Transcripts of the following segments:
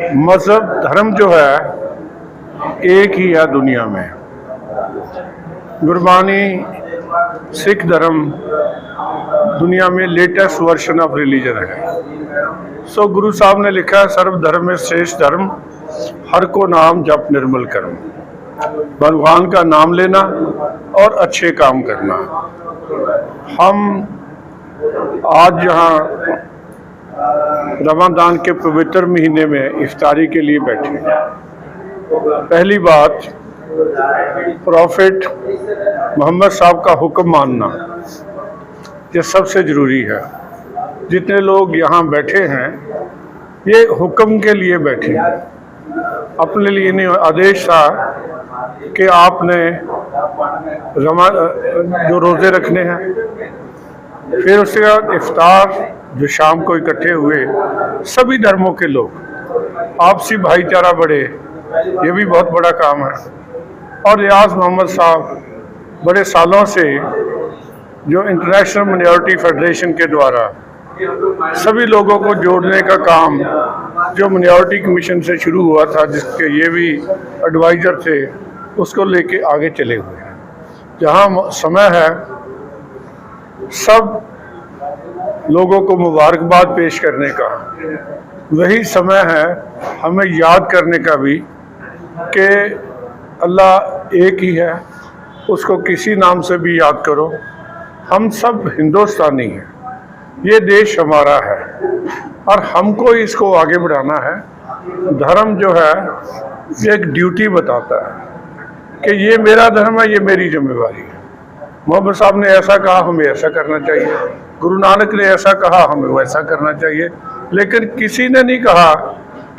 मज़हब धर्म जो है एक ही है दुनिया में। गुरबानी सिख धर्म दुनिया में लेटेस्ट वर्जन ऑफ रिलीजन है। सो गुरु साहब ने लिखा है, सर्व धर्म में श्रेष्ठ धर्म, हर को नाम जप निर्मल कर्म। भगवान का नाम लेना और अच्छे काम करना। हम आज यहाँ रमज़ान के पवित्र महीने में इफ्तारी के लिए बैठे हैं। पहली बात, प्रॉफिट मोहम्मद साहब का हुक्म मानना, ये सबसे ज़रूरी है। जितने लोग यहाँ बैठे हैं ये हुक्म के लिए बैठे हैं, अपने लिए नहीं। आदेश था कि आपने जो रोज़े रखने हैं। फिर उसके बाद इफ्तार, जो शाम को इकट्ठे हुए सभी धर्मों के लोग, आपसी भाईचारा बढ़े, ये भी बहुत बड़ा काम है। और रियाज मोहम्मद साहब बड़े सालों से जो इंटरनेशनल माइनॉरिटी फेडरेशन के द्वारा सभी लोगों को जोड़ने का काम जो माइनॉरिटी कमीशन से शुरू हुआ था, जिसके ये भी एडवाइज़र थे, उसको लेके आगे चले हुए हैं। जहाँ समय है सब लोगों को मुबारकबाद पेश करने का, वही समय है हमें याद करने का भी कि अल्लाह एक ही है, उसको किसी नाम से भी याद करो। हम सब हिंदुस्तानी हैं, ये देश हमारा है और हमको इसको आगे बढ़ाना है। धर्म जो है ये एक ड्यूटी बताता है कि ये मेरा धर्म है, ये मेरी जिम्मेवारी है। मोहम्मद साहब ने ऐसा कहा, हमें ऐसा करना चाहिए। गुरु नानक ने ऐसा कहा, हमें वैसा करना चाहिए। लेकिन किसी ने नहीं कहा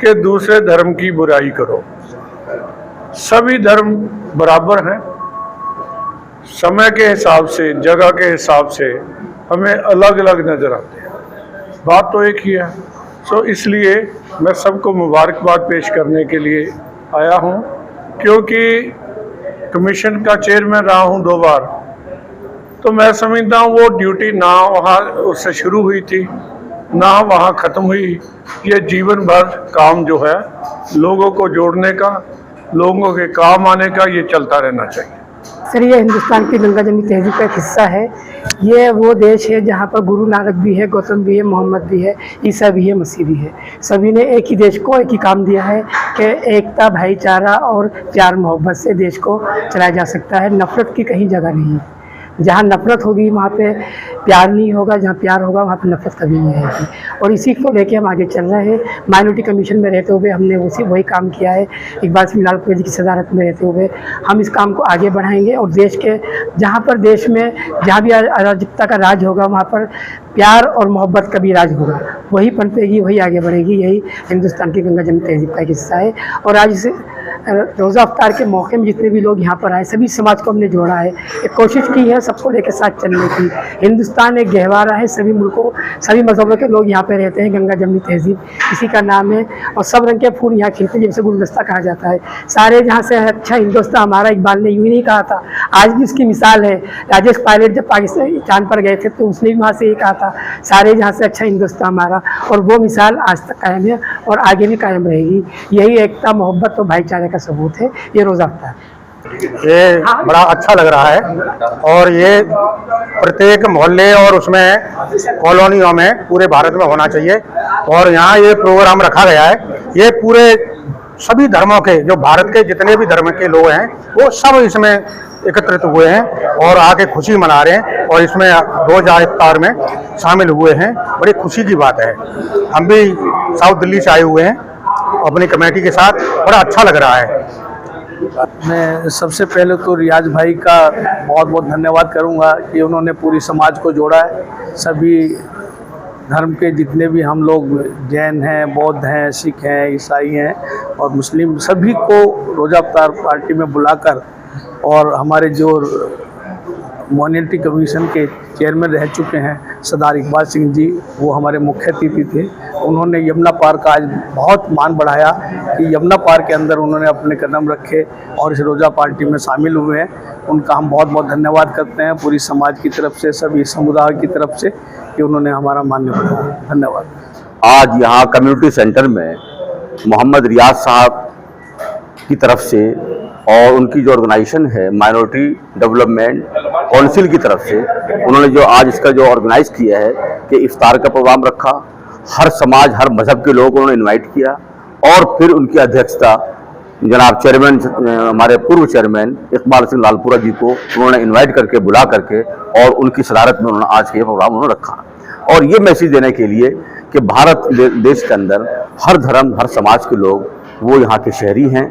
कि दूसरे धर्म की बुराई करो। सभी धर्म बराबर हैं। समय के हिसाब से, जगह के हिसाब से हमें अलग अलग नज़र आते हैं, बात तो एक ही है। सो इसलिए मैं सबको मुबारकबाद पेश करने के लिए आया हूँ, क्योंकि कमीशन का चेयरमैन रहा हूँ 2 बार। तो मैं समझता हूँ वो ड्यूटी ना वहाँ उससे शुरू हुई थी ना वहाँ ख़त्म हुई। ये जीवन भर काम जो है लोगों को जोड़ने का, लोगों के काम आने का, ये चलता रहना चाहिए। सर, ये हिंदुस्तान की गंगा जमनी तहजीब का एक हिस्सा है। ये वो देश है जहाँ पर गुरु नानक भी है, गौतम भी है, मोहम्मद भी है, ईसा भी है, मसीह भी है। सभी ने एक ही देश को एक ही काम दिया है कि एकता, भाईचारा और प्यार मोहब्बत से देश को चलाया जा सकता है। नफ़रत की कहीं जगह नहीं है। जहाँ नफ़रत होगी वहाँ पे प्यार नहीं होगा, जहाँ प्यार होगा वहाँ पे नफ़रत कभी नहीं आएगी। और इसी को लेके हम आगे चल रहे हैं। माइनॉरिटी कमीशन में रहते हुए हमने वही काम किया है। इकबाल सिंह लालपुर जी की सदारत में रहते हुए हम इस काम को आगे बढ़ाएंगे और देश के जहाँ पर देश में जहाँ भी अराजकता का राज होगा वहाँ पर प्यार और मोहब्बत का भी राज होगा। वही पनपेगी, वही आगे बढ़ेगी। यही हिंदुस्तान की गंगा जमनी तहजीब का एक हिस्सा है। और आज इस रोज़ा अफ्तार के मौके में जितने भी लोग यहाँ पर आए, सभी समाज को हमने जोड़ा है। एक कोशिश की है सबको लेकर साथ चलने की। हिंदुस्तान एक गहवारा है, सभी मुल्कों, सभी मज़हबों के लोग यहाँ पे रहते हैं। गंगा जमनी तहजीब इसी का नाम है। और सब रंग के फूल यहाँ खिलते हैं, जिसे गुलदस्ता कहा जाता है। सारे जहाँ से अच्छा हिंदुस्तान हमारा, इकबाल ने यूँ ही नहीं कहा था, आज भी उसकी मिसाल है। राजेश पायलट जब पाकिस्तान चांद पर गए थे तो उसने भी वहाँ से ये कहा था, सारे जहाँ से अच्छा हिंदुस्तान हमारा। और वो मिसाल आज तक कायम है और आगे भी कायम रहेगी। यही एकता, मोहब्बत और भाईचारे का सबूत है ये रोज़ा अफ्तार। ये बड़ा अच्छा लग रहा है और ये प्रत्येक मोहल्ले और उसमें कॉलोनियों में पूरे भारत में होना चाहिए। और यहाँ ये प्रोग्राम रखा गया है, ये पूरे सभी धर्मों के, जो भारत के जितने भी धर्म के लोग हैं वो सब इसमें एकत्रित हुए हैं और आके खुशी मना रहे हैं और इसमें रोज़ा इफ्तार में शामिल हुए हैं। बड़ी खुशी की बात है। हम भी साउथ दिल्ली से आए हुए हैं अपनी कमेटी के साथ, बड़ा अच्छा लग रहा है। मैं सबसे पहले तो रियाज भाई का बहुत बहुत धन्यवाद करूंगा कि उन्होंने पूरी समाज को जोड़ा है। सभी धर्म के जितने भी हम लोग, जैन हैं, बौद्ध हैं, सिख हैं, ईसाई हैं और मुस्लिम, सभी को रोज़ा अफ्तार पार्टी में बुलाकर, और हमारे जो माइनॉरिटी कमीशन के चेयरमैन रह चुके हैं सरदार इकबाल सिंह जी, वो हमारे मुख्य अतिथि थे। उन्होंने यमुना पार का आज बहुत मान बढ़ाया कि यमुना पार के अंदर उन्होंने अपने कदम रखे और इस रोज़ा पार्टी में शामिल हुए हैं। उनका हम बहुत बहुत धन्यवाद करते हैं पूरी समाज की तरफ से, सभी समुदाय की तरफ से, कि उन्होंने हमारा मान्य बढ़ाया। धन्यवाद। आज यहाँ कम्युनिटी सेंटर में मोहम्मद रियाज साहब की तरफ से और उनकी जो ऑर्गेनाइजेशन है माइनॉरिटी डेवलपमेंट काउंसिल की तरफ से, उन्होंने जो आज इसका जो ऑर्गेनाइज किया है कि इफ्तार का प्रोग्राम रखा, हर समाज हर मज़हब के लोगों को उन्होंने इनवाइट किया और फिर उनकी अध्यक्षता जनाब चेयरमैन हमारे पूर्व चेयरमैन इकबाल सिंह लालपुरा जी को उन्होंने इनवाइट करके बुला करके और उनकी सदारत में उन्होंने आज के प्रोग्राम उन्होंने रखा और ये मैसेज देने के लिए कि भारत देश के अंदर हर धर्म हर समाज के लोग वो यहाँ के शहरी हैं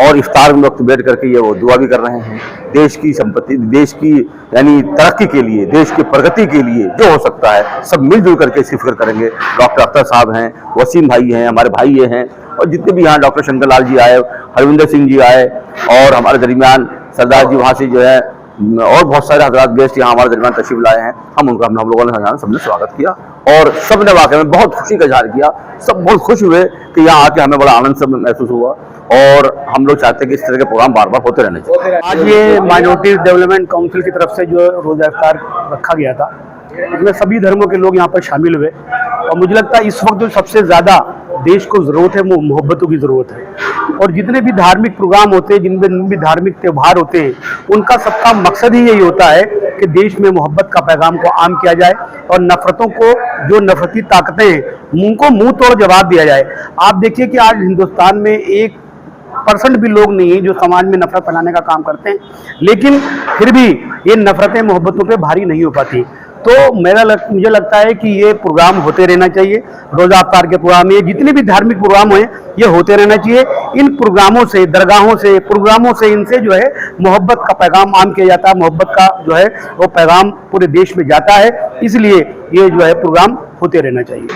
और इफ्तार में वक्त बैठ करके ये वो दुआ भी कर रहे हैं देश की संपत्ति, देश की यानी तरक्की के लिए, देश की प्रगति के लिए जो हो सकता है सब मिलजुल करके इसकी फिक्र करेंगे। डॉक्टर अख्तर साहब हैं, वसीम भाई हैं, हमारे भाई ये हैं और जितने भी यहाँ डॉक्टर शंकर लाल जी आए, हरविंदर सिंह जी आए और हमारे दरमियान सरदार जी वहाँ से जो है और बहुत सारे हजरात गेस्ट यहाँ हमारे दरमियान तशरीफ लाए हैं। हम लोगों ने यहाँ सबने स्वागत किया और सब ने वाकई में बहुत खुशी का इजहार किया। सब बहुत खुश हुए कि यहाँ आके हमें बड़ा आनंद सब महसूस हुआ और हम लोग चाहते हैं कि इस तरह के प्रोग्राम बार बार होते रहने चाहिए। आज ये माइनॉरिटी डेवलपमेंट काउंसिल की तरफ से जो रोज़ा इफ्तार रखा गया था, इसमें सभी धर्मों के लोग यहाँ पर शामिल हुए और मुझे लगता है इस वक्त जो सबसे ज़्यादा देश को ज़रूरत है वो मोहब्बतों की ज़रूरत है। और जितने भी धार्मिक प्रोग्राम होते हैं, जिनमें भी धार्मिक त्यौहार होते हैं, उनका सबका मकसद ही यही होता है कि देश में मोहब्बत का पैगाम को आम किया जाए और नफ़रतों को, जो नफरती ताकतें हैं, मुंह को मुंह तोड़ जवाब दिया जाए। आप देखिए कि आज हिंदुस्तान में 1% भी लोग नहीं है जो समाज में नफरत फैलाने का काम करते हैं, लेकिन फिर भी ये नफरतें मोहब्बतों पे भारी नहीं हो पाती। तो मुझे लगता है कि ये प्रोग्राम होते रहना चाहिए। रोज़ा इफ्तार के प्रोग्राम, ये जितने भी धार्मिक प्रोग्राम हैं ये होते रहना चाहिए। इन प्रोग्रामों से, दरगाहों से, प्रोग्रामों से, इनसे जो है मोहब्बत का पैगाम आम किया जाता है, मोहब्बत का जो है वो पैगाम पूरे देश में जाता है। इसलिए ये जो है प्रोग्राम होते रहना चाहिए।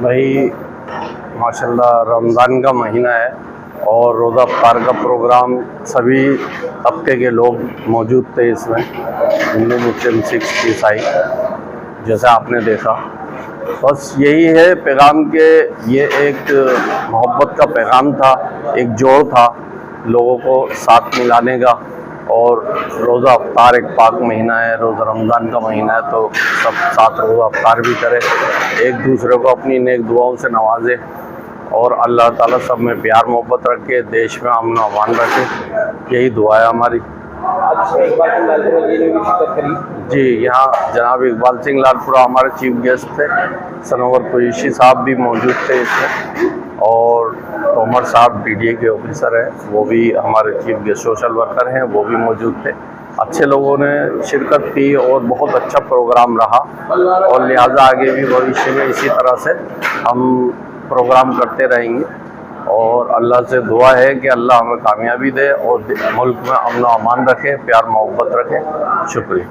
भाई माशाल्लाह रमज़ान का महीना है और रोज़ा इफ्तार का प्रोग्राम सभी तबके के लोग मौजूद थे इसमें, हिंदू मुस्लिम सिख ईसाई, जैसा आपने देखा। बस यही है पैगाम के, ये एक मोहब्बत का पैगाम था, एक जोड़ था लोगों को साथ मिलाने का। और रोज़ा इफ्तार एक पाक महीना है, रोज़ा रमज़ान का महीना है, तो सब साथ रोज़ा इफ्तार भी करें, एक दूसरे को अपनी नेक दुआओं से नवाजे और अल्लाह ताला सब में प्यार मोहब्बत रखे, देश में अमन अमान रखे, यही दुआ है हमारी। जी, यहाँ जनाब इकबाल सिंह लालपुरा हमारे चीफ गेस्ट थे, सनोवर कुरैशी साहब भी मौजूद थे इसमें और तोमर साहब PDA के ऑफिसर हैं, वो भी हमारे चीफ गेस्ट सोशल वर्कर हैं, वो भी मौजूद थे। अच्छे लोगों ने शिरकत की और बहुत अच्छा प्रोग्राम रहा और लिहाजा आगे भी भविष्य में इसी तरह से हम प्रोग्राम करते रहेंगे और अल्लाह से दुआ है कि अल्लाह हमें कामयाबी दे और मुल्क में अमन अमान रखे, प्यार मोहब्बत रखे। शुक्रिया।